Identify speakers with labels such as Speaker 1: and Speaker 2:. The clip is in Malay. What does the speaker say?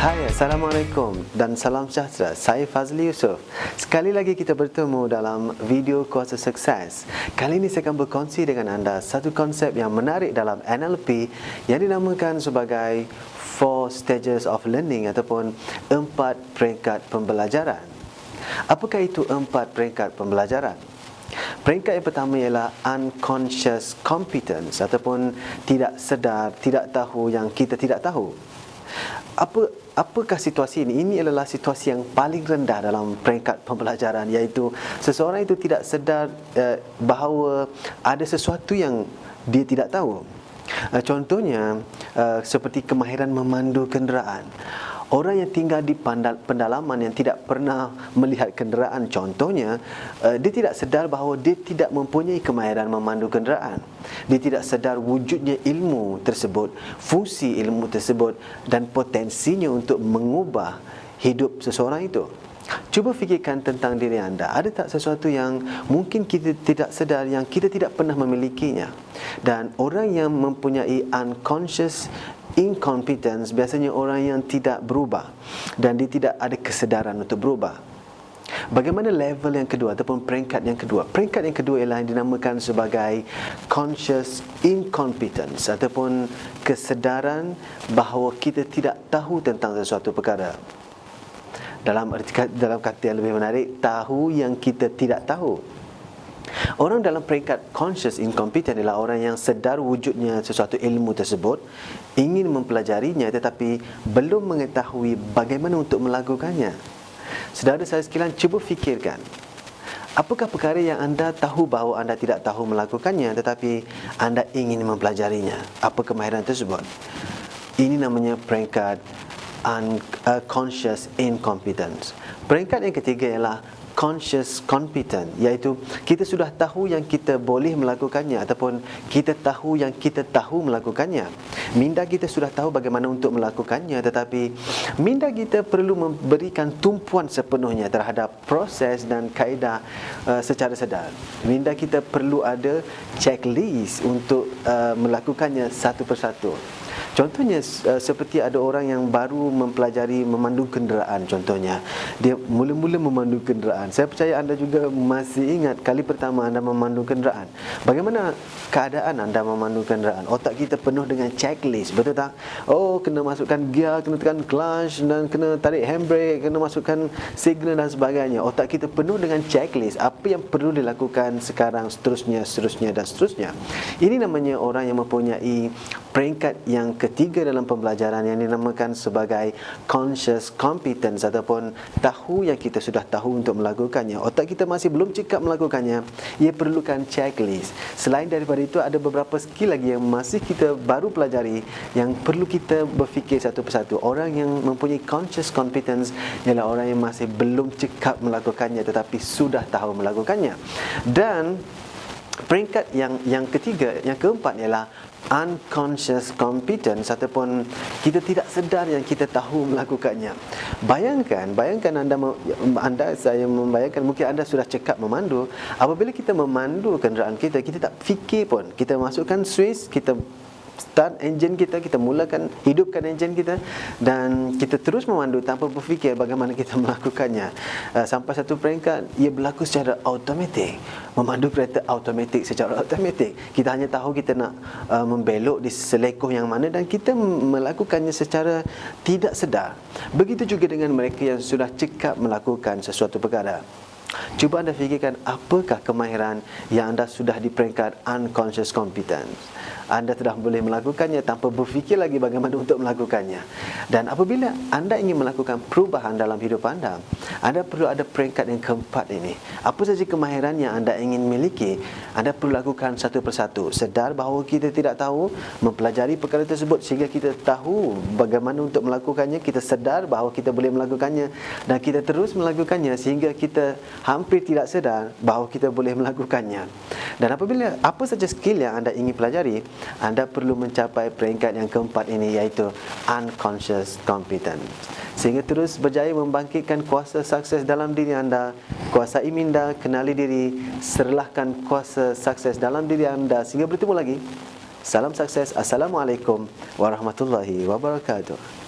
Speaker 1: Hai, Assalamualaikum dan salam sejahtera. Saya Fazli Yusof. Sekali lagi kita bertemu dalam video Kuasa Sukses. Kali ini saya akan berkongsi dengan anda satu konsep yang menarik dalam NLP yang dinamakan sebagai 4 stages of learning ataupun 4 peringkat pembelajaran. Apakah itu 4 peringkat pembelajaran? Peringkat yang pertama ialah unconscious competence ataupun tidak sedar, tidak tahu yang kita tidak tahu. Apakah situasi ini? Ini adalah situasi yang paling rendah dalam peringkat pembelajaran, iaitu seseorang itu tidak sedar bahawa ada sesuatu yang dia tidak tahu. Contohnya seperti kemahiran memandu kenderaan. Orang yang tinggal di pendalaman yang tidak pernah melihat kenderaan, contohnya, dia tidak sedar bahawa dia tidak mempunyai kemahiran memandu kenderaan. Dia tidak sedar wujudnya ilmu tersebut, fungsi ilmu tersebut dan potensinya untuk mengubah hidup seseorang itu. Cuba fikirkan tentang diri anda. Ada tak sesuatu yang mungkin kita tidak sedar, yang kita tidak pernah memilikinya? Dan orang yang mempunyai unconscious incompetence biasanya orang yang tidak berubah dan dia tidak ada kesedaran untuk berubah. Bagaimana level yang kedua ataupun peringkat yang kedua? Peringkat yang kedua ialah yang dinamakan sebagai conscious incompetence ataupun kesedaran bahawa kita tidak tahu tentang sesuatu perkara. Dalam kata yang lebih menarik, tahu yang kita tidak tahu. Orang dalam peringkat conscious incompetent adalah orang yang sedar wujudnya sesuatu ilmu tersebut, ingin mempelajarinya tetapi belum mengetahui bagaimana untuk melakukannya. Saudara saya sekalian, cuba fikirkan. Apakah perkara yang anda tahu bahawa anda tidak tahu melakukannya tetapi anda ingin mempelajarinya? Apa kemahiran tersebut? Ini namanya peringkat unconscious incompetence. Peringkat yang ketiga ialah conscious competent, iaitu kita sudah tahu yang kita boleh melakukannya ataupun kita tahu yang kita tahu melakukannya. Minda kita sudah tahu bagaimana untuk melakukannya, tetapi minda kita perlu memberikan tumpuan sepenuhnya terhadap proses dan kaedah secara sedar. Minda kita perlu ada checklist untuk melakukannya satu persatu. Contohnya seperti ada orang yang baru mempelajari memandu kenderaan, contohnya dia mula-mula memandu kenderaan. Saya percaya anda juga masih ingat kali pertama anda memandu kenderaan. Bagaimana keadaan anda memandu kenderaan? Otak kita penuh dengan checklist, betul tak? Oh, kena masukkan gear, kena tekan clutch dan kena tarik handbrake, kena masukkan signal dan sebagainya. Otak kita penuh dengan checklist, apa yang perlu dilakukan sekarang, seterusnya dan seterusnya. Ini namanya orang yang mempunyai peringkat yang ketiga dalam pembelajaran yang dinamakan sebagai conscious competence ataupun tahu yang kita sudah tahu untuk melakukannya. Otak kita masih belum cekap melakukannya, ia perlukan checklist. Selain daripada itu, ada beberapa skill lagi yang masih kita baru pelajari yang perlu kita berfikir satu persatu. Orang yang mempunyai conscious competence ialah orang yang masih belum cekap melakukannya tetapi sudah tahu melakukannya. Dan peringkat yang ketiga, yang keempat ialah unconscious competence ataupun kita tidak sedar yang kita tahu melakukannya. Bayangkan saya membayangkan mungkin anda sudah cekap memandu. Apabila kita memandu kenderaan kita, kita tak fikir pun. Kita masukkan switch, kita start enjin kita, kita mulakan, hidupkan enjin kita dan kita terus memandu tanpa berfikir bagaimana kita melakukannya. Sampai satu peringkat ia berlaku secara automatik. Memandu kereta automatik, secara automatik. Kita hanya tahu kita nak membelok di selekoh yang mana dan kita melakukannya secara tidak sedar. Begitu juga dengan mereka yang sudah cekap melakukan sesuatu perkara. Cuba anda fikirkan, apakah kemahiran yang anda sudah di peringkat unconscious competence? Anda sudah boleh melakukannya tanpa berfikir lagi bagaimana untuk melakukannya. Dan apabila anda ingin melakukan perubahan dalam hidup anda, anda perlu ada peringkat yang keempat ini. Apa saja kemahiran yang anda ingin miliki, anda perlu lakukan satu persatu. Sedar bahawa kita tidak tahu, mempelajari perkara tersebut sehingga kita tahu bagaimana untuk melakukannya. Kita sedar bahawa kita boleh melakukannya dan kita terus melakukannya sehingga kita hampir tidak sedar bahawa kita boleh melakukannya. Dan apabila apa saja skill yang anda ingin pelajari, anda perlu mencapai peringkat yang keempat ini, iaitu unconscious competence. Sehingga terus berjaya membangkitkan kuasa sukses dalam diri anda. Kuasai minda, kenali diri, serlahkan kuasa sukses dalam diri anda. Sehingga bertemu lagi. Salam sukses. Assalamualaikum warahmatullahi wabarakatuh.